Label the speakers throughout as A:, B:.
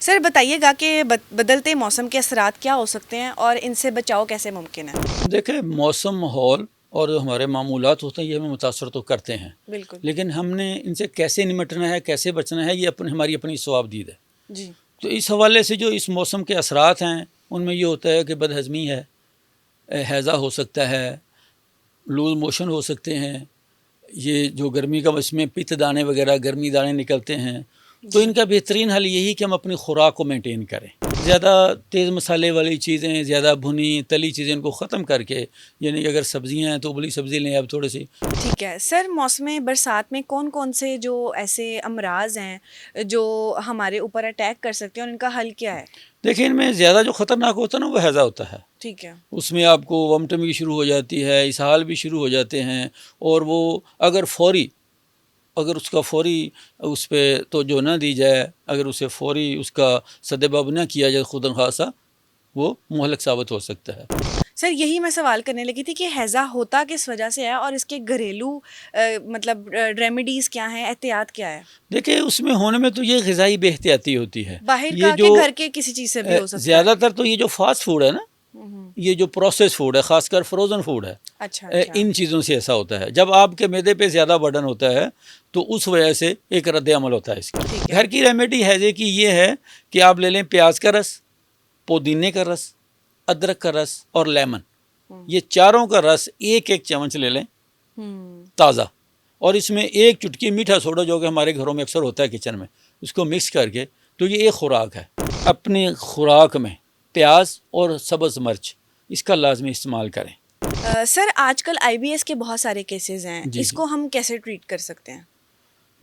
A: سر بتائیے گا کہ بدلتے موسم کے اثرات کیا ہو سکتے ہیں اور ان سے بچاؤ کیسے ممکن ہے؟
B: دیکھیں، موسم، ماحول اور جو ہمارے معمولات ہوتے ہیں یہ ہمیں متاثر تو کرتے ہیں،
A: بالکل
B: لیکن ہم نے ان سے کیسے نمٹنا ہے، کیسے بچنا ہے، یہ ہماری اپنی ثوابدید ہے۔
A: جی
B: تو اس حوالے سے جو اس موسم کے اثرات ہیں ان میں یہ ہوتا ہے کہ بد ہضمی ہے، ہیضہ ہو سکتا ہے، لوز موشن ہو سکتے ہیں، یہ جو گرمی کا اس میں پت دانے وغیرہ گرمی دانے نکلتے ہیں، تو ان کا بہترین حل یہی کہ ہم اپنی خوراک کو مینٹین کریں، زیادہ تیز مسالے والی چیزیں، زیادہ بھنی تلی چیزیں ان کو ختم کر کے، یعنی اگر سبزیاں ہیں تو ابلی سبزی لیں اب تھوڑی سی۔
A: ٹھیک ہے سر، موسم برسات میں کون کون سے جو ایسے امراض ہیں جو ہمارے اوپر اٹیک کر سکتے ہیں اور ان کا حل کیا ہے؟
B: دیکھیں، ان میں زیادہ جو خطرناک ہوتا ہے نا وہ ہیضہ ہوتا ہے۔
A: ٹھیک ہے
B: اس میں آپ کو ومٹنگ بھی شروع ہو جاتی ہے، اسہال بھی شروع ہو جاتے ہیں، اور وہ اگر اس کا فوری اس پہ توجہ نہ دی جائے، اگر اسے فوری اس کا سدباب نہ کیا جائے خود خاصہ، وہ مہلک ثابت ہو سکتا ہے۔
A: سر، یہی میں سوال کرنے لگی تھی کہ ہیضہ ہوتا کس وجہ سے ہے اور اس کے گھریلو مطلب ریمیڈیز کیا ہیں، احتیاط کیا ہے؟
B: دیکھیں، اس میں ہونے میں تو یہ غذائی بے احتیاطی ہوتی ہے،
A: باہر
B: یہ
A: کا
B: جو
A: کہ گھر کے کسی چیز سے بھی ہو سکتا
B: زیادہ
A: ہے؟
B: تر تو یہ جو فاسٹ فوڈ ہے نا، یہ جو پروسیس فوڈ ہے، خاص کر فروزن فوڈ ہے،
A: اچھا
B: ان چیزوں سے ایسا ہوتا ہے۔ جب آپ کے معدے پہ زیادہ برڈن ہوتا ہے تو اس وجہ سے ایک رد عمل ہوتا ہے اس کا۔
A: ٹھیک ہے
B: گھر کی ریمیڈی ہیضے کی یہ ہے کہ آپ لے لیں پیاز کا رس، پودینے کا رس، ادرک کا رس اور لیمن، یہ چاروں کا رس ایک چمچ لے لیں تازہ، اور اس میں ایک چٹکی میٹھا سوڈا جو کہ ہمارے گھروں میں اکثر ہوتا ہے کچن میں، اس کو مکس کر کے، تو یہ ایک خوراک ہے۔ اپنی خوراک میں پیاز اور سبز مرچ اس کا لازمی استعمال کریں۔
A: سر، آج کل آئی بی ایس کے بہت سارے کیسز ہیں،
B: جی
A: اس کو ہم کیسے ٹریٹ کر سکتے ہیں؟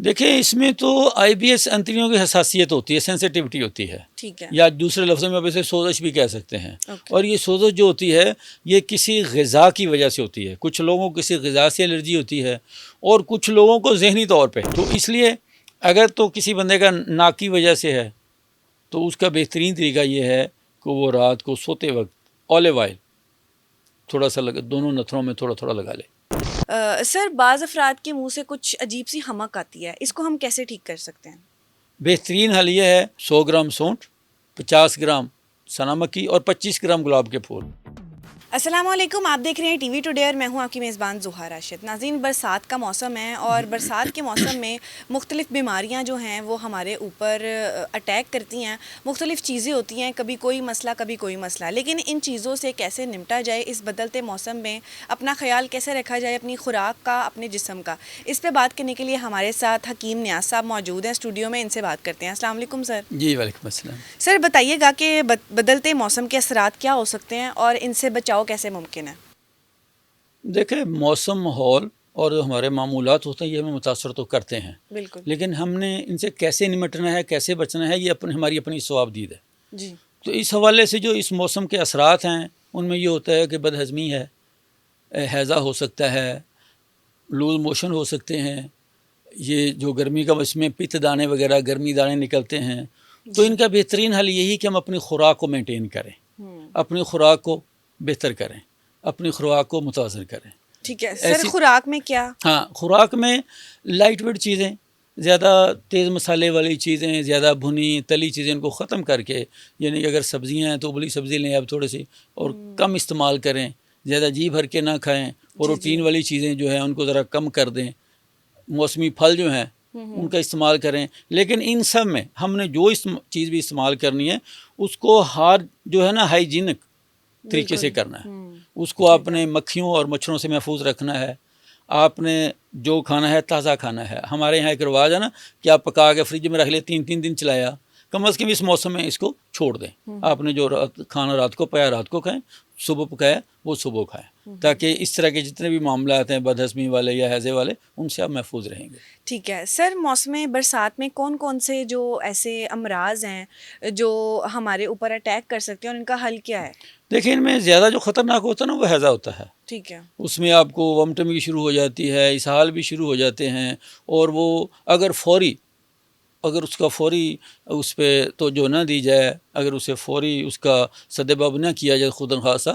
B: دیکھیں، اس میں تو آئی بی ایس انتڑیوں کی حساسیت ہوتی ہے، سینسیٹیوٹی ہوتی ہے،
A: ٹھیک ہے
B: یا دوسرے لفظوں میں آپ اسے سوزش بھی کہہ سکتے ہیں۔
A: اوکے
B: اور یہ سوزش جو ہوتی ہے یہ کسی غذا کی وجہ سے ہوتی ہے، کچھ لوگوں کو کسی غذا سے الرجی ہوتی ہے اور کچھ لوگوں کو ذہنی طور پہ۔ تو اس لیے اگر تو کسی بندے کا ناک کی وجہ سے ہے تو اس کا بہترین طریقہ یہ ہے کہ وہ رات کو سوتے وقت اولیو آئل تھوڑا سا دونوں نتھنوں میں تھوڑا تھوڑا لگا لے۔
A: سر، بعض افراد کے منہ سے کچھ عجیب سی حمک آتی ہے، اس کو ہم کیسے ٹھیک کر سکتے ہیں؟
B: بہترین حل یہ ہے 100 گرام سونٹ، 50 گرام سنا مکی اور 25 گرام گلاب کے پھول۔
A: السلام علیکم، آپ دیکھ رہے ہیں ٹی وی ٹوڈے اور میں ہوں آپ کی میزبان زہرا راشد۔ ناظرین، برسات کا موسم ہے اور برسات کے موسم میں مختلف بیماریاں جو ہیں وہ ہمارے اوپر اٹیک کرتی ہیں، مختلف چیزیں ہوتی ہیں، کبھی کوئی مسئلہ کبھی کوئی مسئلہ، لیکن ان چیزوں سے کیسے نمٹا جائے، اس بدلتے موسم میں اپنا خیال کیسے رکھا جائے، اپنی خوراک کا، اپنے جسم کا، اس پہ بات کرنے کے لیے ہمارے ساتھ حکیم نیاز صاحب موجود ہیں اسٹوڈیو میں، ان سے بات کرتے ہیں۔ السلام علیکم سر۔
B: جی وعلیکم السلام۔
A: سر بتائیے گا کہ بدلتے موسم کے اثرات کیا ہو سکتے ہیں اور ان سے بچاؤ کیسے ممکن ہے؟
B: دیکھیں، موسم، ماحول اور جو ہمارے معمولات ہوتے ہیں یہ ہمیں متاثر تو کرتے ہیں،
A: بالکل
B: لیکن ہم نے ان سے کیسے نمٹنا ہے، کیسے بچنا ہے، یہ ہماری اپنی ثوابدید ہے۔
A: جی
B: تو اس حوالے سے جو اس موسم کے اثرات ہیں ان میں یہ ہوتا ہے کہ بد ہضمی ہے، ہیضہ ہو سکتا ہے، لوز موشن ہو سکتے ہیں، یہ جو گرمی کا اس میں پت دانے وغیرہ گرمی دانے نکلتے ہیں، تو ان کا بہترین حل یہی کہ ہم اپنی خوراک کو مینٹین کریں، اپنی خوراک کو بہتر کریں، اپنی خوراک کو متوازن کریں۔
A: ٹھیک ہے سر، خوراک میں کیا؟
B: ہاں، خوراک میں لائٹ ویٹ چیزیں، زیادہ تیز مسالے والی چیزیں، زیادہ بھنی تلی چیزیں ان کو ختم کر کے، یعنی اگر سبزیاں ہیں تو ابلی سبزی لیں اب تھوڑی سی، اور کم استعمال کریں، زیادہ جی بھر کے نہ کھائیں، پروٹین والی چیزیں جو ہیں ان کو ذرا کم کر دیں، موسمی پھل جو ہیں ان کا استعمال کریں، لیکن ان سب میں ہم نے جو چیز بھی استعمال کرنی ہے اس کو جو ہے نا ہائیجینک طریقے سے کرنا ہے، اس کو آپ نے مکھیوں اور مچھروں سے محفوظ رکھنا ہے، آپ نے جو کھانا ہے تازہ کھانا ہے۔ ہمارے یہاں ایک رواج ہے نا کہ آپ پکا کے فریج میں رکھ لیں، 3 دن چلایا، کم از کم اس موسم میں اس کو چھوڑ دیں، آپ نے جو کھانا رات کو پکایا رات کو کھائیں، صبح پکایا وہ صبح کھائیں، تاکہ اس طرح کے جتنے بھی معاملات ہیں بد ہضمی والے یا ہیضے والے ان سے آپ محفوظ رہیں گے۔
A: ٹھیک ہے سر، موسم برسات میں کون کون سے جو ایسے امراض ہیں جو ہمارے اوپر اٹیک کر سکتے ہیں اور ان کا حل کیا ہے؟
B: دیکھیں، ان میں زیادہ جو خطرناک ہوتا ہے نا وہ ہیضہ ہوتا ہے۔
A: ٹھیک ہے
B: اس میں آپ کو ومٹنگ بھی شروع ہو جاتی ہے، اسہال بھی شروع ہو جاتے ہیں، اور وہ اگر اس کا فوری اس پہ توجہ نہ دی جائے، اگر اسے فوری اس کا سدباب نہ کیا جائے خود خاصہ،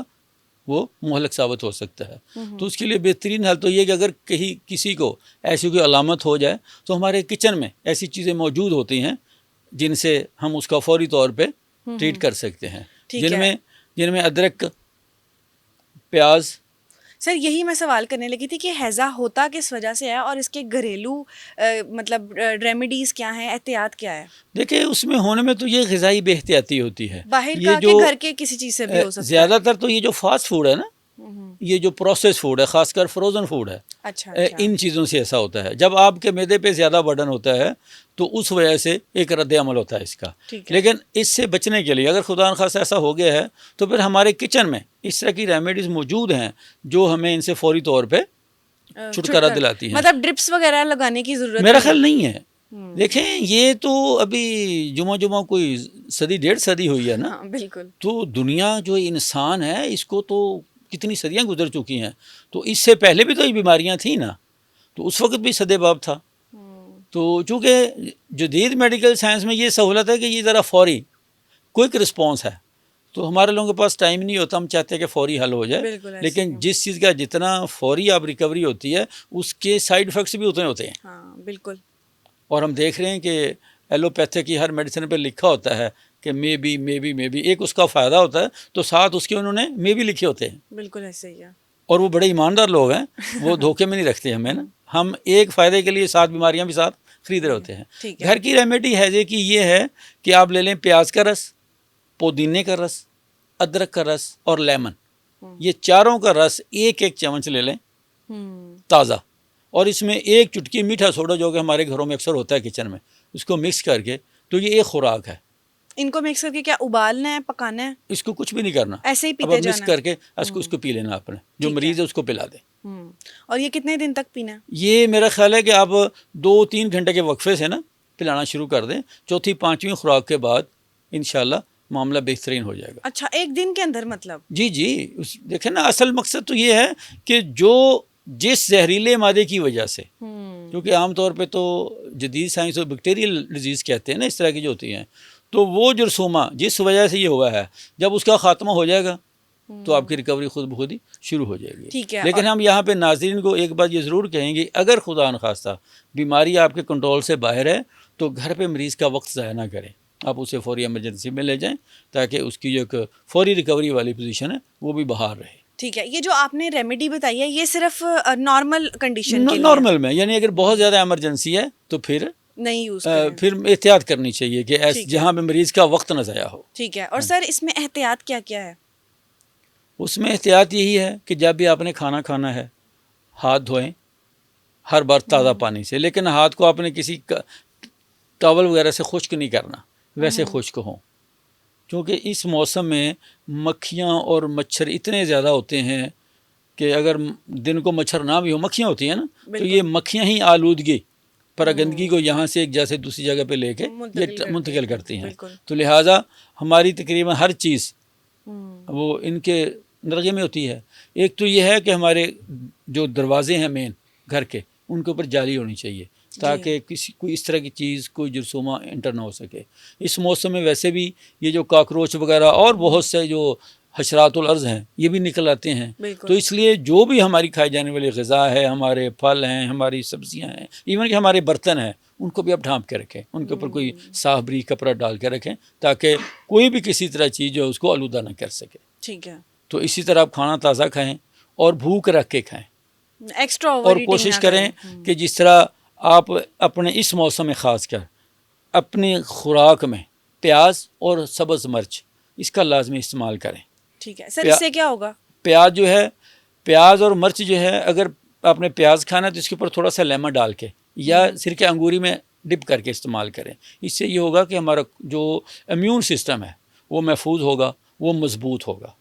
B: وہ مہلک ثابت ہو سکتا ہے۔ تو اس کے لیے بہترین حل تو یہ کہ اگر کہیں کسی کو ایسی کوئی علامت ہو جائے تو ہمارے کچن میں ایسی چیزیں موجود ہوتی ہیں جن سے ہم اس کا فوری طور پہ ٹریٹ کر سکتے ہیں، جن میں ادرک، پیاز.
A: سر یہی میں سوال کرنے لگی تھی کہ ہیضہ ہوتا کس وجہ سے ہے اور اس کے گھریلو مطلب ریمیڈیز کیا ہیں، احتیاط کیا ہے؟
B: دیکھیں اس میں ہونے میں تو یہ غذائی بے احتیاطی ہوتی ہے.
A: باہر کا کہ گھر کے کسی چیز سے بھی ہو سکتا ہے.
B: زیادہ تر تو یہ جو فاسٹ فوڈ ہے نا، یہ جو پروسیس فوڈ ہے، خاص کر فروزن فوڈ ہے،
A: اچھا
B: ان چیزوں سے ایسا ہوتا ہے. جب آپ کے معدے پہ زیادہ برڈن ہوتا ہے تو اس وجہ سے ایک رد عمل ہوتا ہے اس کا. لیکن اس سے بچنے کے لیے اگر خدا نخواستہ ایسا ہو گیا ہے تو پھر ہمارے کچن میں اس طرح کی ریمیڈیز موجود ہیں جو ہمیں ان سے فوری طور پہ چھٹکارا دلاتی ہیں.
A: مطلب ڈرپس وغیرہ لگانے کی ضرورت
B: میرا خیال نہیں ہے. دیکھیں یہ تو ابھی جمعہ کوئی صدی 1.5 صدی ہوئی ہے نا.
A: بالکل. تو
B: دنیا جو انسان ہے اس کو تو کتنی صدیاں گزر چکی ہیں، تو اس سے پہلے بھی تو یہ بیماریاں تھیں نا، تو اس وقت بھی سدے باب تھا. تو چونکہ جدید میڈیکل سائنس میں یہ سہولت ہے کہ یہ ذرا فوری کوئک رسپانس ہے، تو ہمارے لوگوں کے پاس ٹائم نہیں ہوتا، ہم چاہتے ہیں کہ فوری حل ہو جائے. لیکن جس چیز کا جتنا فوری آپ ریکوری ہوتی ہے اس کے سائیڈ ایفیکٹس بھی اتنے ہوتے ہیں.
A: ہاں بالکل.
B: اور ہم دیکھ رہے ہیں کہ ایلوپیتھک کی ہر میڈیسن پہ لکھا ہوتا ہے کہ مے بی ایک اس کا فائدہ ہوتا ہے تو ساتھ اس کے انہوں نے مے بھی لکھے ہوتے ہیں.
A: بالکل ایسے ہی ہے. اور
B: وہ بڑے ایماندار لوگ ہیں، وہ دھوکے میں نہیں رکھتے ہمیں نا. ہم ایک فائدے کے لیے 7 بیماریاں بھی ساتھ خرید رہے ہوتے ہیں. گھر کی ریمیڈی ہے کہ یہ ہے کہ آپ لے لیں پیاز کا رس، پودینے کا رس، ادرک کا رس اور لیمن. یہ چاروں کا رس ایک چمچ لے لیں تازہ، اور اس میں 1 چٹکی میٹھا سوڈا جو کہ ہمارے گھروں میں اکثر ہوتا ہے کچن میں، اس کو مکس کر کے، تو یہ ایک خوراک ہے.
A: ان کو مکس کر کے کیا ابالنا ہے، پکانا ہے؟
B: اس کو کچھ بھی نہیں کرنا،
A: ایسے ہی پیتے جانا.
B: مکس کر کے اس کو پی لینا آپ نے، جو مریض ہے اس کو پلا دیں.
A: اور یہ کتنے دن تک پینا ہے؟
B: یہ میرا خیال ہے کہ آپ 2-3 گھنٹے کے وقفے سے نا پلانا شروع کر دیں. 4تھی 5ویں خوراک کے بعد انشاءاللہ معاملہ بہترین ہو جائے گا.
A: اچھا، 1 دن کے اندر مطلب؟
B: جی دیکھیں نا، اصل مقصد تو یہ ہے کہ جس زہریلے مادے کی وجہ سے، کیونکہ عام طور پہ تو جدید سائنس اور بیکٹیریل ڈیزیز کہتے ہیں نا اس طرح کی جو ہوتی ہیں، تو وہ جرثومہ جس وجہ سے یہ ہوا ہے، جب اس کا خاتمہ ہو جائے گا تو آپ کی ریکوری خود بخود ہی شروع ہو جائے گی. لیکن ہم یہاں پہ ناظرین کو ایک بات یہ ضرور کہیں گے، اگر خدا نخواستہ بیماری آپ کے کنٹرول سے باہر ہے تو گھر پہ مریض کا وقت ضائع نہ کریں، آپ اسے فوری ایمرجنسی میں لے جائیں تاکہ اس کی جو ایک فوری ریکوری والی پوزیشن ہے وہ بھی بحال رہے.
A: ٹھیک ہے. یہ جو آپ نے ریمیڈی بتائی ہے یہ صرف نارمل کنڈیشن کے لیے؟
B: نارمل میں، یعنی اگر بہت زیادہ ایمرجنسی ہے تو پھر
A: نہیں یوز کریں،
B: پھر احتیاط کرنی چاہیے کہ جہاں پہ مریض کا وقت نہ ضائع ہو.
A: ٹھیک ہے. اور سر اس میں احتیاط کیا کیا ہے؟
B: اس میں احتیاط یہی ہے کہ جب بھی آپ نے کھانا ہے ہاتھ دھوئیں ہر بار تازہ پانی سے، لیکن ہاتھ کو آپ نے کسی ٹاول وغیرہ سے خشک نہیں کرنا، ویسے خشک ہوں، کیونکہ اس موسم میں مکھیاں اور مچھر اتنے زیادہ ہوتے ہیں کہ اگر دن کو مچھر نہ بھی ہو، مکھیاں ہوتی ہیں نا، تو یہ مکھیاں ہی آلودگی گندگی کو یہاں سے ایک جگہ سے دوسری جگہ پہ لے کے منتقل کرتی ہیں. تو لہٰذا ہماری تقریباً ہر چیز وہ ان کے نرغے میں ہوتی ہے. ایک تو یہ ہے کہ ہمارے جو دروازے ہیں مین گھر کے، ان کے اوپر جالی ہونی چاہیے تاکہ کوئی اس طرح کی چیز، کوئی جرثومہ انٹر نہ ہو سکے. اس موسم میں ویسے بھی یہ جو کاکروچ وغیرہ اور بہت سے جو حشرات الارض ہیں یہ بھی نکل آتے ہیں. تو اس لیے جو بھی ہماری کھائی جانے والی غذا ہے، ہمارے پھل ہیں، ہماری سبزیاں ہیں، ایون کہ ہمارے برتن ہیں، ان کو بھی آپ ڈھانپ کے رکھیں، ان کے اوپر کوئی صاف بریک کپڑا ڈال کے رکھیں تاکہ کوئی بھی کسی طرح چیز جو ہے اس کو آلودہ نہ کر سکے.
A: ٹھیک ہے.
B: تو اسی طرح آپ کھانا تازہ کھائیں اور بھوک رکھ کے کھائیں،
A: ایکسٹرا
B: اور کوشش کریں کہ جس طرح آپ اپنے اس موسم میں خاص کر اپنی خوراک میں پیاز اور سبز مرچ اس کا لازمی استعمال کریں.
A: ٹھیک ہے. سر اس سے کیا ہوگا؟
B: پیاز جو ہے، پیاز اور مرچ جو ہے، اگر آپ نے پیاز کھانا ہے تو اس کے اوپر تھوڑا سا لیمن ڈال کے یا سرکہ انگوری میں ڈپ کر کے استعمال کریں. اس سے یہ ہوگا کہ ہمارا جو امیون سسٹم ہے وہ محفوظ ہوگا، وہ مضبوط ہوگا.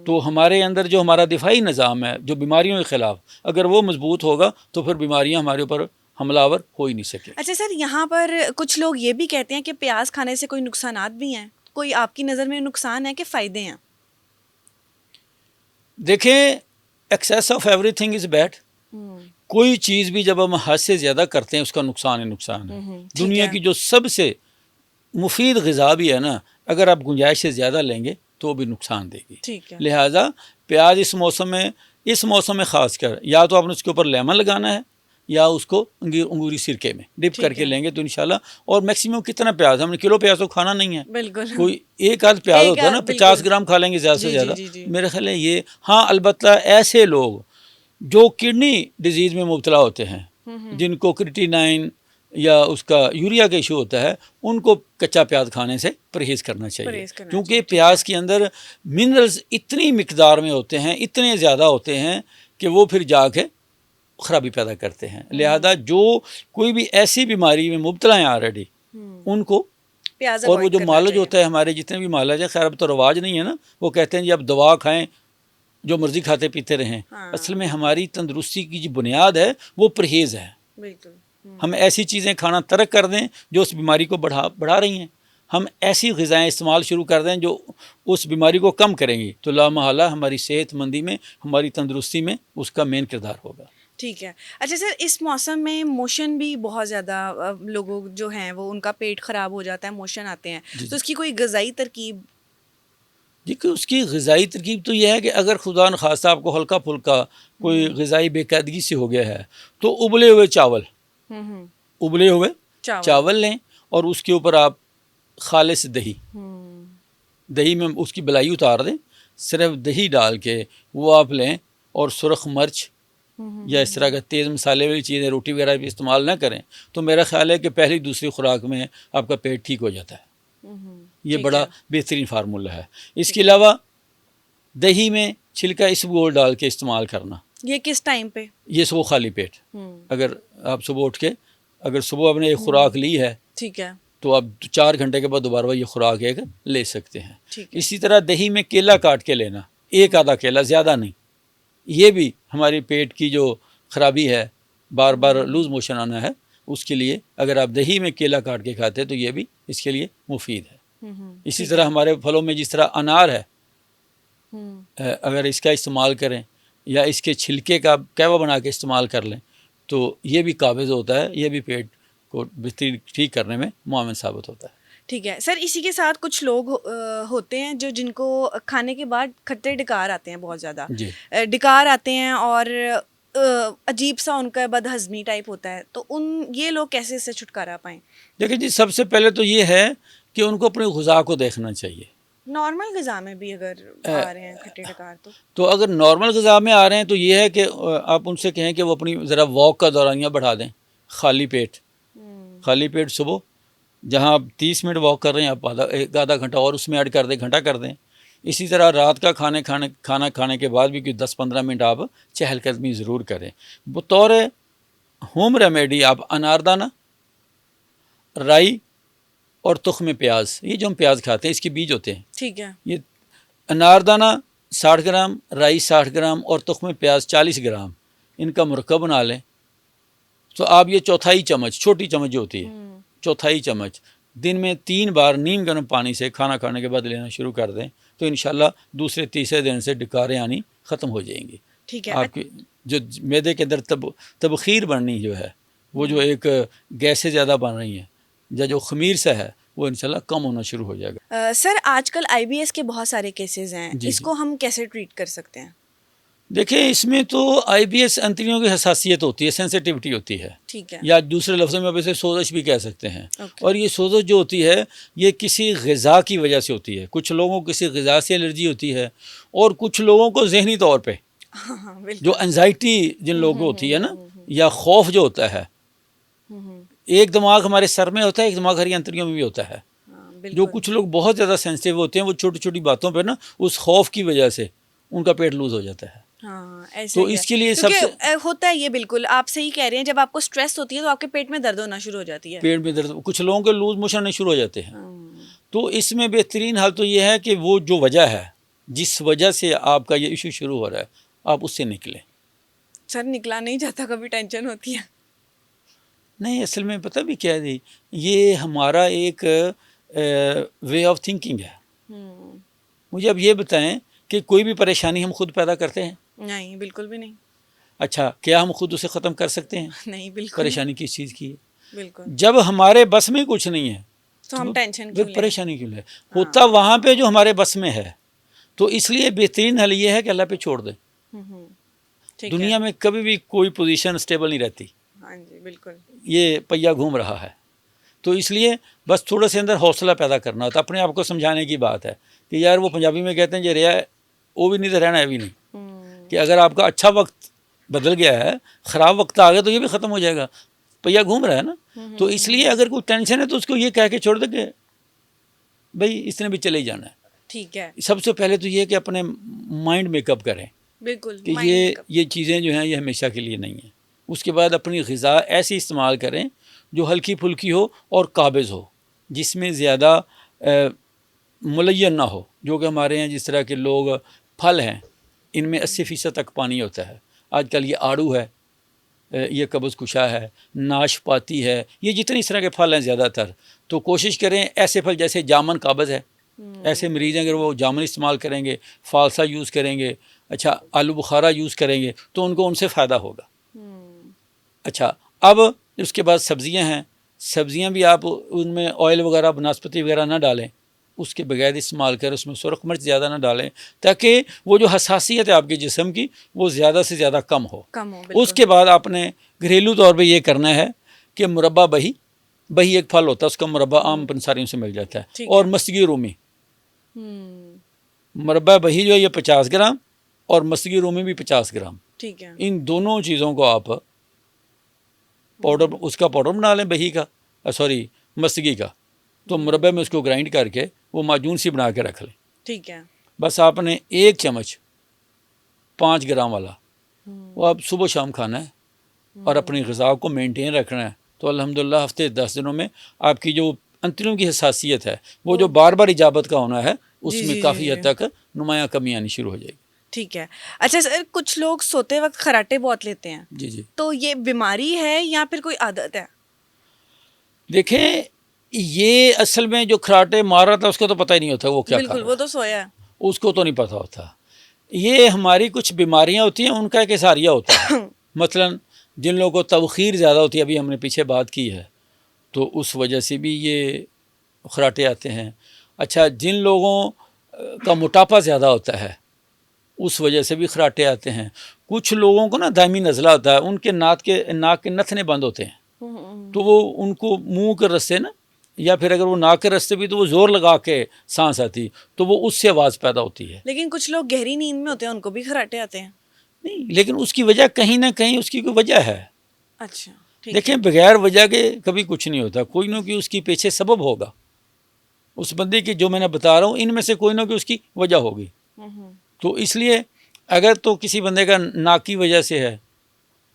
B: تو ہمارے اندر جو ہمارا دفاعی نظام ہے جو بیماریوں کے خلاف، اگر وہ مضبوط ہوگا تو پھر بیماریاں ہمارے اوپر حملہ آور ہو ہی نہیں سکے.
A: اچھا سر، یہاں پر کچھ لوگ یہ بھی کہتے ہیں کہ پیاز کھانے سے کوئی نقصانات بھی ہیں، کوئی آپ کی نظر میں نقصان ہے کہ فائدے ہیں؟
B: دیکھیں، access of every thing is bad. کوئی چیز بھی جب ہم حد سے زیادہ کرتے ہیں اس کا نقصان ہی نقصان ہے. دنیا کی جو سب سے مفید غذا بھی ہے نا، اگر آپ گنجائش سے زیادہ لیں گے تو وہ بھی نقصان دے گی. لہٰذا پیاز اس موسم میں خاص کر یا تو آپ نے اس کے اوپر لیمن لگانا ہے یا اس کو انگوری سرکے میں ڈپ
A: ٹھیک
B: کر کے
A: ہے۔
B: لیں گے تو انشاءاللہ. اور میکسیمم کتنا پیاز، ہم نے کلو پیاز تو کھانا نہیں ہے،
A: بالکل
B: کوئی ایک آدھ پیاز
A: ایک
B: ہوتا ہے نا،
A: آدھ،
B: 50
A: بالکل۔
B: گرام کھا لیں گے زیادہ سے
A: جی
B: زیادہ.
A: جی جی
B: میرا خیال ہے یہ. ہاں البتہ ایسے لوگ جو کڈنی ڈیزیز میں مبتلا ہوتے ہیں، جن کو کرٹینائن یا اس کا یوریا کا ایشو ہوتا ہے، ان کو کچا پیاز کھانے سے پرہیز کرنا چاہیے،
A: پرہیز کرنا
B: کیونکہ
A: چاہیے، ٹھیک
B: پیاز کے اندر منرلز اتنی مقدار میں ہوتے ہیں، اتنے زیادہ ہوتے ہیں کہ وہ پھر جا کے خرابی پیدا کرتے ہیں. لہذا جو کوئی بھی ایسی بیماری میں مبتلا ہیں آلریڈی، ان کو،
A: پیاز
B: اور وہ
A: avoid
B: جو
A: کرنا
B: مالج
A: چاہیے۔
B: ہوتا ہے، ہمارے جتنے بھی مالج ہیں، خیر اب تو رواج نہیں ہے نا، وہ کہتے ہیں جی اب دوا کھائیں، جو مرضی کھاتے پیتے رہیں.
A: ہاں،
B: اصل میں ہماری تندرستی کی جو بنیاد ہے وہ پرہیز ہے.
A: بالکل۔
B: ہم ایسی چیزیں کھانا ترک کر دیں جو اس بیماری کو بڑھا رہی ہیں، ہم ایسی غذائیں استعمال شروع کر دیں جو اس بیماری کو کم کریں گی، تو لا محالہ ہماری صحت مندی میں، ہماری تندرستی میں اس کا مین کردار ہوگا.
A: ٹھیک ہے۔ اچھا سر، اس موسم میں موشن بھی بہت زیادہ لوگوں جو ہیں وہ ان کا پیٹ خراب ہو جاتا ہے، موشن آتے ہیں،
B: جی
A: تو اس کی کوئی غذائی ترکیب؟
B: دیکھیں اس کی غذائی ترکیب تو یہ ہے کہ اگر خدا نخواستہ آپ کو ہلکا پھلکا کوئی غذائی بے قاعدگی سے ہو گیا ہے تو ابلے ہوئے چاول، ابلے ہوئے چاول لیں، اور اس کے اوپر آپ خالص دہی میں اس کی بلائی اتار دیں، صرف دہی ڈال کے وہ آپ لیں، اور سرخ مرچ یا اس طرح کا تیز مسالے والی چیزیں، روٹی وغیرہ بھی استعمال نہ کریں، تو میرا خیال ہے کہ پہلی دوسری خوراک میں آپ کا پیٹ ٹھیک ہو جاتا ہے. یہ بڑا بہترین فارمولہ ہے. اس کے علاوہ دہی میں چھلکا اسبگول ڈال کے استعمال کرنا.
A: یہ کس ٹائم پہ؟
B: یہ صبح خالی پیٹ، اگر آپ صبح اٹھ کے، اگر صبح آپ نے ایک خوراک لی ہے،
A: ٹھیک ہے،
B: تو آپ 4 گھنٹے کے بعد دوبارہ یہ خوراک ایک لے سکتے ہیں.
A: ٹھیک ہے،
B: اسی طرح دہی میں کیلا کاٹ کے لینا، ایک آدھا کیلا، زیادہ نہیں. یہ بھی ہماری پیٹ کی جو خرابی ہے، بار بار لوز موشن آنا ہے، اس کے لیے اگر آپ دہی میں کیلا کاٹ کے کھاتے ہیں تو یہ بھی اس کے لیے مفید ہے. اسی طرح ہمارے پھلوں میں جس طرح انار ہے، اگر اس کا استعمال کریں یا اس کے چھلکے کا کہوہ بنا کے استعمال کر لیں تو یہ بھی قابض ہوتا ہے، یہ بھی پیٹ کو بہترین ٹھیک کرنے میں معاون ثابت ہوتا ہے.
A: ٹھیک ہے سر. اسی کے ساتھ کچھ لوگ ہوتے ہیں جن کو کھانے کے بعد کھٹے ڈکار آتے ہیں، بہت زیادہ
B: جی
A: ڈکار آتے ہیں، اور عجیب سا ان کا بد ہضمی ٹائپ ہوتا ہے، تو یہ لوگ کیسے اس سے چھٹکارا پائیں؟
B: دیکھیں جی، سب سے پہلے تو یہ ہے کہ ان کو اپنی غذا کو دیکھنا چاہیے.
A: نارمل غذا میں بھی اگر آ رہے ہیں کھٹے ڈکار
B: تو اگر نارمل غذا میں آ رہے ہیں تو یہ ہے کہ آپ ان سے کہیں کہ وہ اپنی ذرا واک کا دورانیہ بڑھا دیں، خالی پیٹ صبح جہاں آپ 30 منٹ واک کر رہے ہیں، آپ آدھا گھنٹہ اور اس میں ایڈ کر دیں، گھنٹہ کر دیں. اسی طرح رات کا کھانا کھانے کے بعد بھی 10-15 منٹ آپ چہل قدمی ضرور کریں. بطور ہوم ریمیڈی آپ اناردانہ، رائی اور تخم پیاز، یہ جو ہم پیاز کھاتے ہیں اس کے بیج ہوتے ہیں،
A: ٹھیک ہے،
B: یہ اناردانہ 60 گرام، رائی 60 گرام اور تخم پیاز 40 گرام، ان کا مرکب بنا لیں. تو آپ یہ چوتھائی چمچ، چھوٹی چمچ جو ہوتی ہے، چوتھائی چمچ دن میں 3 بار نیم گرم پانی سے کھانا کھانے کے بعد لینا شروع کر دیں، تو انشاءاللہ دوسرے تیسرے دن سے ڈکاریں آنی ختم ہو جائیں گی.
A: ٹھیک ہے.
B: آپ کی جو معدے کے اندر تبخیر بننی جو ہے، وہ جو ایک گیسیں زیادہ بن رہی ہیں، یا جو خمیر سا ہے، وہ انشاءاللہ کم ہونا شروع ہو جائے گا.
A: سر آج کل IBS کے بہت سارے کیسز ہیں،
B: جی
A: اس کو ہم کیسے ٹریٹ کر سکتے ہیں؟
B: دیکھیں اس میں تو IBS انتڑیوں کی حساسیت ہوتی ہے، سینسیٹیوٹی ہوتی ہے،
A: ٹھیک ہے،
B: یا دوسرے لفظوں میں آپ اسے سوزش بھی کہہ سکتے ہیں.
A: اوکے.
B: اور یہ سوزش جو ہوتی ہے یہ کسی غذا کی وجہ سے ہوتی ہے. کچھ لوگوں کو کسی غذا سے الرجی ہوتی ہے، اور کچھ لوگوں کو ذہنی طور پہ
A: ہاں بالکل،
B: جو انزائٹی جن لوگوں کو ہوتی ہے نا، یا خوف جو ہوتا ہے. ایک دماغ ہمارے سر میں ہوتا ہے، ایک دماغ ہماری انتڑیوں میں بھی ہوتا ہے. جو کچھ لوگ بہت زیادہ سینسٹیو ہوتے ہیں، وہ چھوٹی چھوٹی باتوں پہ نا اس خوف کی وجہ سے ان کا پیٹ لوز ہو جاتا ہے.
A: ہاں ایسے
B: تو اس کے لیے سب سے
A: ہوتا ہے، یہ بالکل آپ صحیح کہہ رہے ہیں. جب آپ کو سٹریس ہوتی ہے تو آپ کے پیٹ میں درد ہونا شروع ہو جاتی ہے،
B: پیٹ میں درد، کچھ لوگوں کے لوز موشن آنے شروع ہو جاتے ہیں. تو اس میں بہترین حل تو یہ ہے کہ وہ جو وجہ ہے، جس وجہ سے آپ کا یہ ایشو شروع ہو رہا ہے، آپ اس سے نکلیں.
A: سر نکلا نہیں جاتا، کبھی ٹینشن ہوتی ہے.
B: نہیں، اصل میں پتہ بھی کیا ہے، یہ ہمارا ایک وے آف تھنکنگ ہے. مجھے اب یہ بتائیں کہ کوئی بھی پریشانی ہم خود پیدا کرتے ہیں؟
A: نہیں، بالکل بھی نہیں.
B: اچھا، کیا ہم خود اسے ختم کر سکتے ہیں؟
A: نہیں، بالکل
B: پریشانی کس چیز کی ہے؟
A: بالکل.
B: جب ہمارے بس میں کچھ نہیں ہے
A: تو ہم ٹینشن کیوں لیں؟
B: پریشانی کیوں لیں؟ ہوتا وہاں پہ جو ہمارے بس میں ہے. تو اس لیے بہترین حل یہ ہے کہ اللہ پہ چھوڑ دیں. دنیا میں کبھی بھی کوئی پوزیشن اسٹیبل نہیں رہتی.
A: بالکل.
B: یہ پہیا گھوم رہا ہے. تو اس لیے بس تھوڑے سے اندر حوصلہ پیدا کرنا ہوتا ہے, اپنے آپ کو سمجھانے کی بات ہے کہ یار وہ پنجابی میں کہتے ہیں جو رہا ہے وہ بھی نہیں تو رہنا ہے بھی نہیں, کہ اگر آپ کا اچھا وقت بدل گیا ہے, خراب وقت آ گیا تو یہ بھی ختم ہو جائے گا, پہیا گھوم رہا ہے نا. تو اس لیے اگر کوئی ٹینشن ہے تو اس کو یہ کہہ کے چھوڑ دے کہ بھائی اس نے بھی چلے ہی جانا ہے.
A: ٹھیک ہے.
B: سب سے پہلے تو یہ کہ اپنے مائنڈ میک اپ کریں
A: بالکل
B: کہ یہ چیزیں جو ہیں یہ ہمیشہ کے لیے نہیں ہیں. اس کے بعد اپنی غذا ایسی استعمال کریں جو ہلکی پھلکی ہو اور قابض ہو, جس میں زیادہ ملین نہ ہو. جو کہ ہمارے ہیں جس طرح کے لوگ پھل ہیں ان میں 80% تک پانی ہوتا ہے. آج کل یہ آڑو ہے, یہ قبض کشا ہے, ناشپاتی ہے, یہ جتنے اس طرح کے پھل ہیں زیادہ تر, تو کوشش کریں ایسے پھل جیسے جامن قابض ہے, ایسے مریض ہیں اگر وہ جامن استعمال کریں گے, فالسا یوز کریں گے, اچھا آلو بخارا یوز کریں گے تو ان کو ان سے فائدہ ہوگا. اچھا اب اس کے بعد سبزیاں ہیں, سبزیاں بھی آپ ان میں آئل وغیرہ بناسپتی وغیرہ نہ ڈالیں, اس کے بغیر استعمال کریں, اس میں سرخ مرچ زیادہ نہ ڈالیں تاکہ وہ جو حساسیت ہے آپ کے جسم کی وہ زیادہ سے زیادہ کم ہو. اس کے بعد آپ نے گھریلو طور پہ یہ کرنا ہے کہ مربع بہی ایک پھل ہوتا ہے, اس کا مربع عام پنساریوں سے مل جاتا ہے, اور مستگی رومی. مربع بہی جو ہے یہ 50 گرام اور مستگی رومی بھی 50 گرام.
A: ٹھیک ہے.
B: ان دونوں چیزوں کو آپ پاؤڈر, اس کا پاؤڈر بنا لیں بہی کا, مستگی کا, تو مربع میں اس کو گرائنڈ کر کے وہ معجون سی بنا کے رکھ لیں.
A: ٹھیک ہے.
B: بس آپ نے 1 چمچ 5 گرام والا وہ آپ صبح شام کھانا ہے اور اپنی غذا کو مینٹین رکھنا ہے. تو الحمدللہ ہفتے 10 دنوں میں آپ کی جو انتڑیوں کی حساسیت ہے وہ جو بار بار اجابت کا ہونا ہے اس میں کافی حد تک نمایاں کمی آنی شروع ہو جائے گی.
A: ٹھیک ہے. اچھا سر, کچھ لوگ سوتے وقت خراٹے بہت لیتے ہیں,
B: جی
A: تو یہ بیماری ہے یا پھر کوئی عادت ہے؟
B: دیکھیں یہ اصل میں جو خراٹے مار رہا تھا اس کو تو پتہ ہی نہیں ہوتا وہ کیا کھا رہا ہے.
A: بالکل, وہ تو سویا ہے,
B: اس کو تو نہیں پتہ ہوتا. یہ ہماری کچھ بیماریاں ہوتی ہیں ان کا ایک اثاریہ ہوتا ہے. مثلا جن لوگوں کو توخیر زیادہ ہوتی ہے, ابھی ہم نے پیچھے بات کی ہے, تو اس وجہ سے بھی یہ خراٹے آتے ہیں. اچھا جن لوگوں کا موٹاپا زیادہ ہوتا ہے اس وجہ سے بھی خراٹے آتے ہیں. کچھ لوگوں کو نا دائمی نزلہ ہوتا ہے, ان کے ناک کے نتھنے بند ہوتے ہیں, تو وہ ان کو منہ کے رستے نا, یا پھر اگر وہ ناک کے رستے بھی تو وہ زور لگا کے سانس آتی تو وہ اس سے آواز پیدا ہوتی ہے.
A: لیکن کچھ لوگ گہری نیند میں ہوتے ہیں, ان کو بھی خراٹے آتے ہیں.
B: نہیں, لیکن اس کی وجہ کہیں نہ کہیں اس کی کوئی وجہ ہے.
A: اچھا
B: دیکھیں بغیر وجہ کے کبھی کچھ نہیں ہوتا, کوئی نہ کوئی اس کی پیچھے سبب ہوگا. اس بندے کی جو میں نے بتا رہا ہوں ان میں سے کوئی نہ کوئی اس کی وجہ ہوگی. تو اس لیے اگر تو کسی بندے کا ناک کی وجہ سے ہے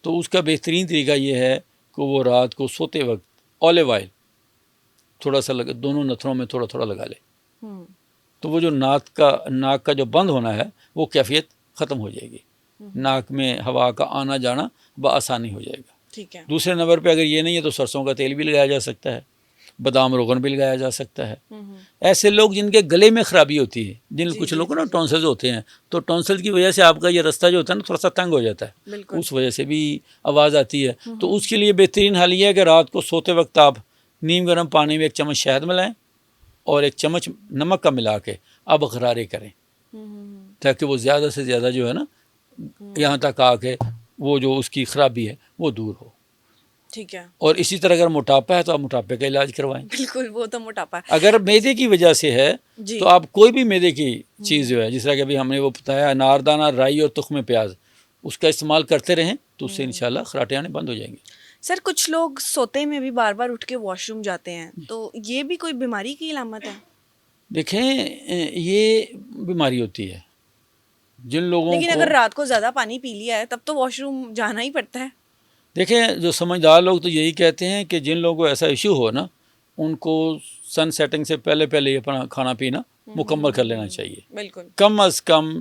B: تو اس کا بہترین طریقہ یہ ہے کہ وہ رات کو سوتے وقت اولیو آئل تھوڑا سا دونوں نتھنوں میں تھوڑا تھوڑا لگا لے, تو وہ جو ناک کا جو بند ہونا ہے وہ کیفیت ختم ہو جائے گی. ناک میں ہوا کا آنا جانا بآسانی ہو جائے گا.
A: ٹھیک ہے.
B: دوسرے نمبر پہ اگر یہ نہیں ہے تو سرسوں کا تیل بھی لگایا جا سکتا ہے, بادام روغن بھی لگایا جا سکتا ہے. ایسے لوگ جن کے گلے میں خرابی ہوتی ہے, کچھ لوگ نا ٹونسلز ہوتے ہیں, تو ٹونسل کی وجہ سے آپ کا یہ رستہ جو ہوتا ہے نا تھوڑا سا تنگ ہو جاتا ہے, اس وجہ سے بھی آواز آتی ہے. تو اس کے لیے بہترین حل یہ ہے کہ رات کو سوتے وقت آپ نیم گرم پانی میں 1 چمچ شہد ملائیں اور 1 چمچ نمک کا ملا کے آپ غرارے کریں, تاکہ وہ زیادہ سے زیادہ جو ہے نا یہاں تک آ کے وہ جو اس کی خرابی ہے وہ دور ہو.
A: ٹھیک ہے.
B: اور اسی طرح اگر موٹاپا ہے تو آپ موٹاپے کا علاج کروائیں.
A: بالکل, وہ تو موٹاپا ہے.
B: اگر معدے کی وجہ سے ہے تو آپ کوئی بھی معدے کی چیز جو ہے, جس طرح کہ ابھی ہم نے وہ بتایا اناردانہ, رائی اور تخم پیاز, اس کا استعمال کرتے رہیں تو اس سے انشاءاللہ خراٹے آنے بند ہو جائیں گے.
A: سر کچھ لوگ سوتے میں بھی بار بار اٹھ کے واش روم جاتے ہیں, تو یہ بھی کوئی بیماری کی علامت ہے؟
B: دیکھیں یہ بیماری ہوتی ہے جن لوگوں کو,
A: لیکن اگر رات کو زیادہ پانی پی لیا ہے تب تو واش روم جانا ہی پڑتا ہے.
B: دیکھیں جو سمجھدار لوگ تو یہی کہتے ہیں کہ جن لوگوں کو ایسا ایشو ہو نا ان کو سن سیٹنگ سے پہلے ہی اپنا کھانا پینا مکمل کر لینا چاہیے.
A: بالکل.
B: کم از کم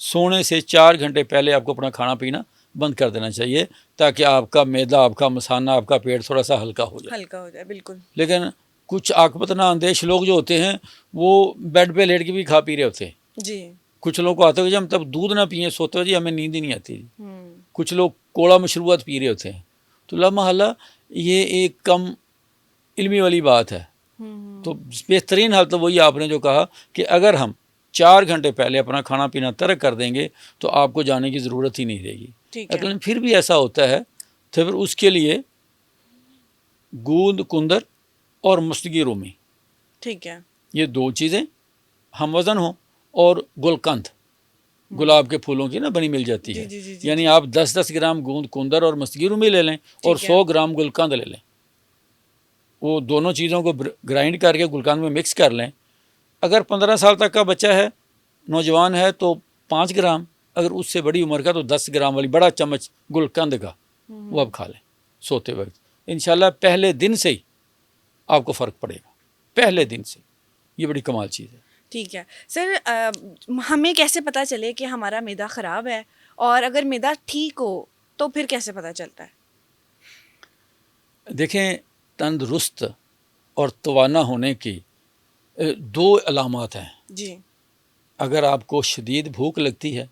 B: سونے سے 4 گھنٹے پہلے آپ کو اپنا کھانا پینا بند کر دینا چاہیے, تاکہ آپ کا معدہ, آپ کا مثانہ, آپ کا پیٹ تھوڑا سا ہلکا ہو جائے.
A: بالکل.
B: لیکن کچھ عاقبت اندیش لوگ جو ہوتے ہیں وہ بیڈ پہ لیٹ کے بھی کھا پی رہے ہوتے ہیں.
A: جی.
B: کچھ لوگوں کو آتے ہوئے جب ہم تب دودھ نہ پئیں سوتے ہوئے ہمیں نیند ہی نہیں آتی. کچھ لوگ کوڑا مشروبات پی رہے ہوتے ہیں. تو لامحالہ یہ ایک کم علمی والی بات ہے. تو بہترین حل تو وہی آپ نے جو کہا کہ اگر ہم 4 گھنٹے پہلے اپنا کھانا پینا ترک کر دیں گے تو آپ کو جانے کی ضرورت ہی نہیں رہے گی. لیکن پھر بھی ایسا ہوتا ہے تو پھر اس کے لیے گوند کندر اور مستگی رومی،
A: ٹھیک ہے،
B: یہ 2 چیزیں ہم وزن ہوں، اور گلقند گلاب کے پھولوں کی نا بنی مل جاتی ہے،
A: جی
B: یعنی آپ 10-10 گرام گوند کندر اور مستگی رومی لے لیں اور 100 گرام گلقند لے لیں، وہ دونوں چیزوں کو گرائنڈ کر کے گلقند میں مکس کر لیں۔ اگر 15 سال تک کا بچہ ہے، نوجوان ہے، تو 5 گرام، اگر اس سے بڑی عمر کا تو 10 گرام والی بڑا چمچ گلقند کا وہ آپ کھا لیں سوتے وقت، انشاءاللہ پہلے دن سے ہی آپ کو فرق پڑے گا، پہلے دن سے، یہ بڑی کمال چیز ہے۔
A: ٹھیک ہے سر، ہمیں کیسے پتہ چلے کہ ہمارا معدہ خراب ہے، اور اگر معدہ ٹھیک ہو تو پھر کیسے پتہ چلتا ہے؟
B: دیکھیں، تندرست اور توانا ہونے کی 2 علامات ہیں۔
A: جی،
B: اگر آپ کو شدید بھوک لگتی ہے،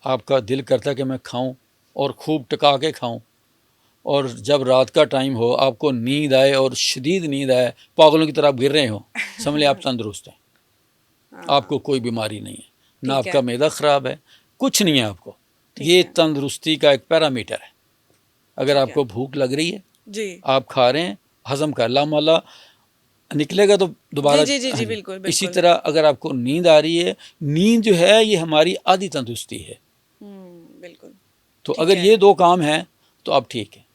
B: آپ کا دل کرتا ہے کہ میں کھاؤں اور خوب ٹکا کے کھاؤں، اور جب رات کا ٹائم ہو آپ کو نیند آئے اور شدید نیند آئے، پاگلوں کی طرح گر رہے ہوں، سمجھ لیں آپ تندرست ہیں، آپ کو کوئی بیماری نہیں ہے، نہ آپ کا معدہ خراب ہے، کچھ نہیں ہے آپ کو۔ یہ تندرستی کا ایک پیرامیٹر ہے۔ اگر آپ کو بھوک لگ رہی ہے،
A: جی
B: آپ کھا رہے ہیں، ہضم کر لا مالا نکلے گا تو دوبارہ،
A: جی بالکل
B: اسی طرح اگر آپ کو نیند آ رہی ہے، نیند جو ہے یہ ہماری آدھی تندرستی ہے،
A: بالکل،
B: تو اگر یہ 2 کام ہیں تو آپ ٹھیک ہیں،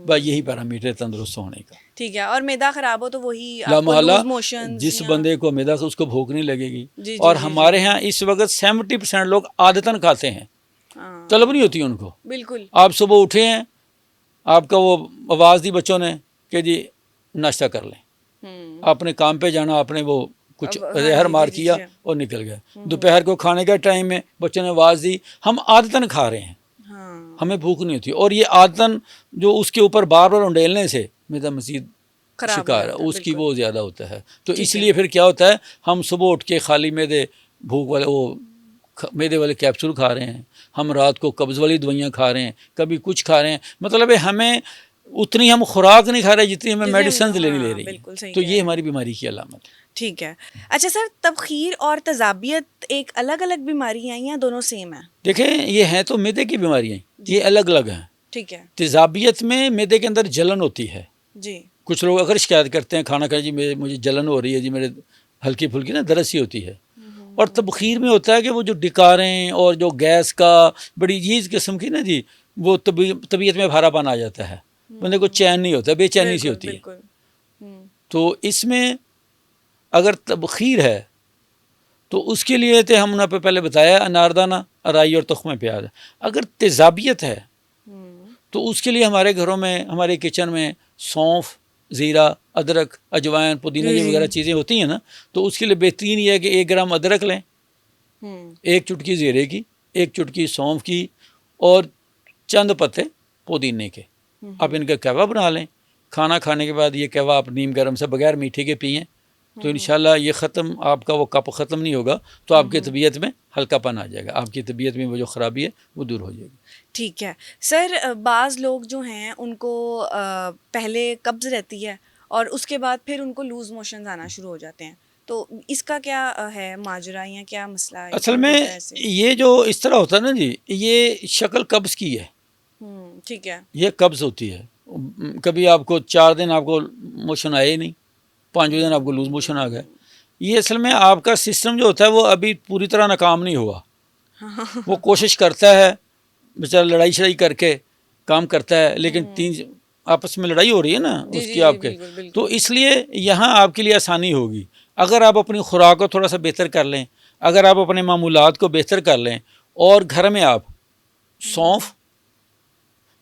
B: بس یہی پیرامیٹر تندرست ہونے کا۔
A: ٹھیک ہے، اور معدہ خراب ہو تو وہی
B: لا
A: آپ کو
B: محالہ
A: لوز موشن،
B: جس بندے کو معدہ سے اس کو بھوک نہیں لگے گی،
A: جی
B: اور ہمارے ہاں اس وقت 70% لوگ عادتاً کھاتے ہیں، طلب نہیں ہوتی ان کو۔
A: بالکل،
B: آپ صبح اٹھے ہیں، آپ کا وہ آواز دی بچوں نے کہ جی ناشتہ کر لیں، اپنے کام پہ جانا، آپ نے وہ کچھ زہر مار کیا اور نکل گئے، دوپہر کو کھانے کا ٹائم میں بچوں نے آواز دی، ہم عادتاً کھا رہے ہیں، ہمیں بھوک نہیں ہوتی، اور یہ عادتاً جو اس کے اوپر بار بار انڈیلنے سے معدہ مزید شکار ہے، اس کی وہ زیادہ ہوتا ہے، تو اس لیے پھر کیا ہوتا ہے، ہم صبح اٹھ کے خالی معدے بھوک والے وہ معدے والے کیپسول کھا رہے ہیں، ہم رات کو قبض والی دوائیاں کھا رہے ہیں، کبھی کچھ کھا رہے ہیں، مطلب ہے ہمیں اتنی ہم خوراک نہیں کھا رہے جتنی ہمیں میڈیسنز لینی لے رہی ہیں، تو یہ ہماری بیماری کی علامت ہے۔
A: ٹھیک ہے، اچھا سر، تبخیر اور تذابیت ایک الگ الگ بیماری ہیں یا دونوں سیم ہیں؟
B: دیکھیں، یہ ہیں تو معدے کی بیماریاں، یہ الگ الگ ہیں۔
A: ٹھیک ہے،
B: تذابیت میں معدے کے اندر جلن ہوتی ہے،
A: جی
B: کچھ لوگ اگر شکایت کرتے ہیں کھانا کھائیں جی مجھے جلن ہو رہی ہے، جی میرے ہلکی پھلکی نا درد سی ہوتی ہے، اور تبخیر میں ہوتا ہے کہ وہ جو ڈکاریں اور جو گیس کا بڑی عجیب قسم کی نا جی، وہ طبیعت میں بھارا پن آ جاتا ہے، بندے کو چین نہیں ہوتا، بے چینی سی ہوتی ہے۔ تو اس میں اگر تبخیر ہے تو اس کے لیے تو ہم نے پہلے بتایا اناردانہ، ارائی اور تخمہ پیاز۔ اگر تیزابیت ہے تو اس کے لیے ہمارے گھروں میں، ہمارے کچن میں سونف، زیرہ، ادرک، اجوائن، پودینہ یہ وغیرہ چیزیں ہوتی ہیں نا، تو اس کے لیے بہترین یہ ہے کہ 1 گرام ادرک لیں، 1 چٹکی زیرے کی، 1 چٹکی سونف کی، اور چند پتے پودینے کے، آپ ان کا قہوہ بنا لیں، کھانا کھانے کے بعد یہ قہوہ آپ نیم گرم سے بغیر میٹھے کے پئیں، تو انشاءاللہ یہ ختم، آپ کا وہ کپ ختم نہیں ہوگا، تو آپ کی طبیعت میں ہلکا پن آ جائے گا، آپ کی طبیعت میں وہ جو خرابی ہے وہ دور ہو جائے گی۔
A: ٹھیک ہے سر، بعض لوگ جو ہیں ان کو پہلے قبض رہتی ہے اور اس کے بعد پھر ان کو لوز موشنز آنا شروع ہو جاتے ہیں، تو اس کا کیا ہے ماجرا یا کیا مسئلہ ہے؟
B: اصل میں یہ جو اس طرح ہوتا ہے نا جی، یہ شکل قبض کی ہے،
A: ٹھیک ہے،
B: یہ قبض ہوتی ہے، کبھی آپ کو 4 دن آپ کو موشن آئے ہی نہیں، 5ویں دن آپ کو لوز موشن آ گئے، یہ اصل میں آپ کا سسٹم جو ہوتا ہے وہ ابھی پوری طرح ناکام نہیں ہوا، وہ کوشش کرتا ہے بیچارہ، لڑائی شڑائی کر کے کام کرتا ہے، لیکن 3 آپس میں لڑائی ہو رہی ہے نا اس کی آپ کے، تو اس لیے یہاں آپ کے لیے آسانی ہوگی اگر آپ اپنی خوراک کو تھوڑا سا بہتر کر لیں، اگر آپ اپنے معمولات کو بہتر کر لیں، اور گھر میں آپ سونف،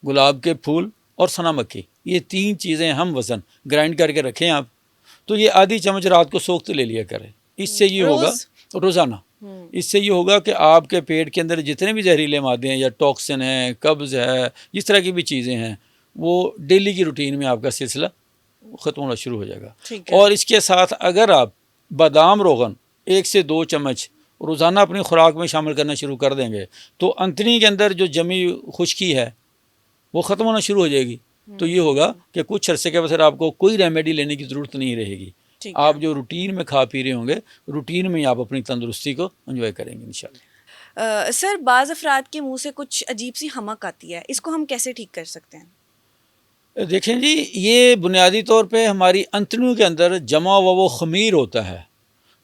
B: گلاب کے پھول اور سنا مکھی، یہ 3 چیزیں ہم وزن گرائنڈ کر کے رکھیں آپ، تو یہ آدھی چمچ رات کو سوکھتے لے لیا کریں، اس سے یہ ہوگا روزانہ، اس سے یہ ہوگا کہ آپ کے پیٹ کے اندر جتنے بھی زہریلے مادے ہیں یا ٹاکسن ہیں، قبض ہے، جس طرح کی بھی چیزیں ہیں، وہ ڈیلی کی روٹین میں آپ کا سلسلہ ختم ہونا شروع ہو جائے گا۔ اور اس کے ساتھ اگر آپ بادام روغن 1 سے 2 چمچ روزانہ اپنی خوراک میں شامل کرنا شروع کر دیں گے، تو انتڑی کے اندر جو جمی خشکی ہے وہ ختم ہونا شروع ہو جائے گی، تو یہ ہوگا کہ کچھ عرصے کے بعد آپ کو کوئی ریمیڈی لینے کی ضرورت نہیں رہے گی، آپ جو روٹین میں کھا پی رہے ہوں گے، روٹین میں آپ اپنی تندرستی کو انجوائے کریں گے انشاءاللہ۔
A: سر بعض افراد کے منہ سے کچھ عجیب سی حمک آتی ہے، اس کو ہم کیسے ٹھیک کر سکتے ہیں؟
B: دیکھیں جی، یہ بنیادی طور پہ ہماری انتڑیوں کے اندر جمع ہوا وہ خمیر ہوتا ہے،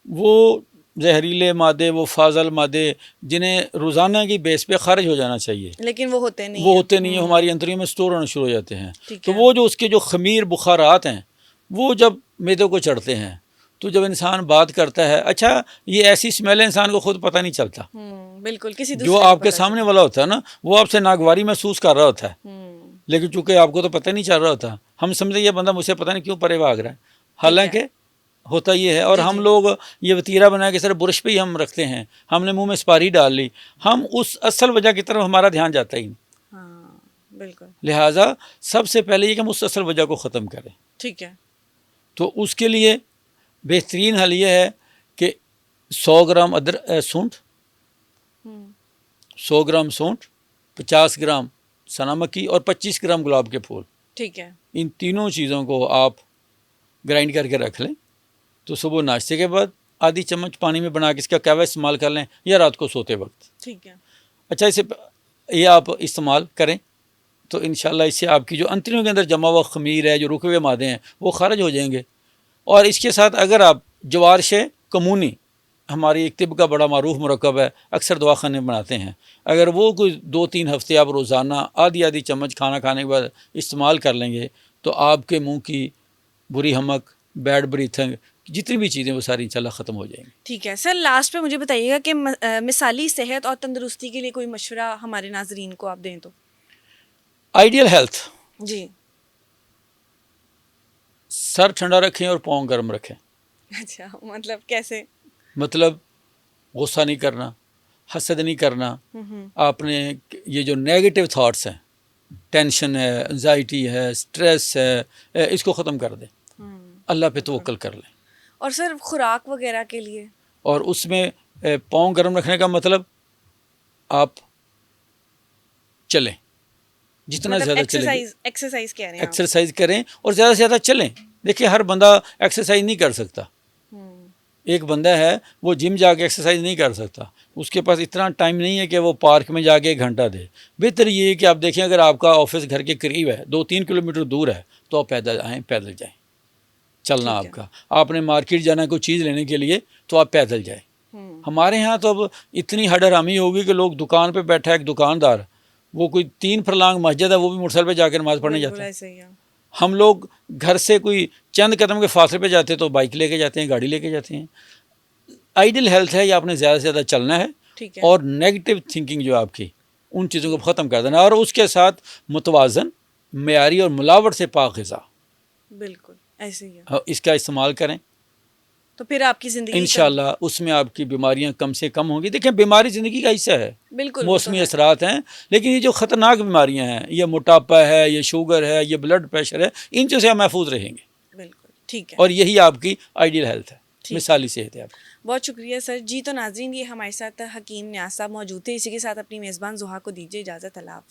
B: وہ زہریلے مادے، وہ فاضل مادے جنہیں روزانہ کی بیس پہ خارج ہو جانا چاہیے،
A: لیکن وہ ہوتے نہیں
B: وہ ہوتے نہیں ہیں، ہماری انتڑیوں میں سٹور ہونا شروع ہو جاتے ہیں۔
A: ٹھیک
B: تو
A: ہے۔
B: وہ جو اس کے جو خمیر بخارات ہیں وہ جب معدے کو چڑھتے ہیں تو جب انسان بات کرتا ہے، اچھا یہ ایسی اسمیل ہے انسان کو خود پتہ نہیں چلتا،
A: بالکل، کسی دوسرے
B: جو
A: کو
B: آپ کے
A: پتہ
B: سامنے والا ہوتا ہے نا وہ آپ سے ناگواری محسوس کر رہا ہوتا ہے،
A: چلے۔
B: لیکن چونکہ آپ کو تو پتہ نہیں چل رہا ہوتا، ہم سمجھتے یہ بندہ مجھ سے پتہ نہیں کیوں پرے بھاگ رہا ہے، حالانکہ ہوتا یہ ہے۔ اور
A: جی
B: ہم
A: جی۔
B: لوگ یہ وتیرہ بنا کے صرف برش پہ ہی ہم رکھتے ہیں، ہم نے منہ میں سپاری ڈال لی، ہم اس اصل وجہ کی طرف ہمارا دھیان جاتا ہی نہیں۔
A: ہاں بالکل،
B: لہٰذا سب سے پہلے یہ کہ ہم اس اصل وجہ کو ختم کریں۔
A: ٹھیک ہے۔
B: تو اس کے لیے بہترین حل یہ ہے کہ 100 gram sonnet, 100 gram sonnet, 50 gram سنا مکی اور 25 گرام گلاب کے پھول،
A: ٹھیک ہے۔
B: ان تینوں چیزوں کو آپ گرائنڈ کر کے رکھ لیں، تو صبح ناشتے کے بعد آدھی چمچ پانی میں بنا کے اس کا قہوہ استعمال کر لیں، یا رات کو سوتے وقت۔
A: ٹھیک ہے۔
B: اچھا، اسے یہ آپ استعمال کریں تو انشاءاللہ اس سے آپ کی جو انتڑیوں کے اندر جمع ہوا خمیر ہے، جو رکے ہوئے مادے ہیں، وہ خارج ہو جائیں گے۔ اور اس کے ساتھ اگر آپ جوارش کمونی، ہماری ایک طب کا بڑا معروف مرکب ہے، اکثر دواخانے بناتے ہیں، اگر وہ کوئی 2-3 ہفتے آپ روزانہ آدھی چمچ کھانا کھانے کے بعد استعمال کر لیں گے تو آپ کے منہ کی بری حمک، بیڈ بریتھنگ، جتنی بھی چیزیں وہ ساری انشاءاللہ ختم ہو جائیں گی۔
A: ٹھیک ہے سر، لاسٹ پہ مجھے بتائیے گا کہ مثالی صحت اور تندرستی کے لیے کوئی مشورہ ہمارے ناظرین کو آپ دیں تو۔
B: آئیڈیل ہیلتھ،
A: جی۔
B: سر ٹھنڈا رکھیں اور پاؤں گرم رکھیں،
A: اچھا، مطلب کیسے؟
B: مطلب غصہ نہیں کرنا، حسد نہیں کرنا، آپ نے یہ جو نیگیٹو تھاٹس ہیں، ٹینشن ہے، انزائٹی ہے، سٹریس ہے، اس کو ختم کر دیں، اللہ پہ توکل کر لیں۔
A: اور سر خوراک وغیرہ کے لیے؟
B: اور اس میں پاؤں گرم رکھنے کا مطلب آپ چلیں، جتنا زیادہ چلیں،
A: ایکسرسائز کہہ رہے ہیں آپ؟
B: ایکسرسائز کریں اور زیادہ سے زیادہ چلیں۔ دیکھیں ہر بندہ ایکسرسائز نہیں کر سکتا، ایک بندہ ہے وہ جم جا کے ایکسرسائز نہیں کر سکتا، اس کے پاس اتنا ٹائم نہیں ہے کہ وہ پارک میں جا کے 1 گھنٹہ دے۔ بہتر یہ ہے کہ آپ دیکھیں اگر آپ کا آفس گھر کے قریب ہے، 2-3 کلومیٹر دور ہے، تو آپ پیدل آئیں، پیدل جائیں، چلنا آپ کا۔ آپ نے مارکیٹ جانا ہے کوئی چیز لینے کے لیے تو آپ پیدل جائیں۔ ہمارے ہاں تو اب اتنی ہڈ ہرامی ہوگی کہ لوگ دکان پہ بیٹھا ہے، ایک دکاندار، وہ کوئی 3 فرلانگ مسجد ہے، وہ بھی موٹر سائیکل پہ جا کے نماز پڑھنے جاتا ہے۔ ہم لوگ گھر سے کوئی چند قدم کے فاصلے پہ جاتے تو بائک لے کے جاتے ہیں، گاڑی لے کے جاتے ہیں۔ آئیڈیل ہیلتھ ہے، یہ آپ نے زیادہ سے زیادہ چلنا ہے، اور نیگیٹو تھنکنگ جو آپ کی، ان چیزوں کو ختم کر دینا، اور اس کے ساتھ متوازن، معیاری اور ملاوٹ سے پاک غذا،
A: بالکل ایسے ہی ہے،
B: اس کا استعمال کریں،
A: تو پھر آپ کی زندگی
B: انشاءاللہ اس میں آپ کی بیماریاں کم سے کم ہوں گی۔ دیکھیں بیماری زندگی کا حصہ ہے،
A: بالکل
B: موسمی اثرات ہیں، لیکن یہ جو خطرناک بیماریاں ہیں، یہ موٹاپا ہے، یہ شوگر ہے، یہ بلڈ پریشر ہے، ان چیزوں سے آپ محفوظ رہیں گے۔
A: بالکل ٹھیک ہے،
B: اور یہی آپ کی آئیڈیل ہیلتھ ہے، مثالی صحت ہے آپ کی۔
A: بہت شکریہ سر جی۔ تو ناظرین، یہ ہمارے ساتھ حکیم نیاز صاحب موجود تھے، اسی کے ساتھ اپنی میزبان زحا کو دیجیے اجازت۔ اللہ حافظ۔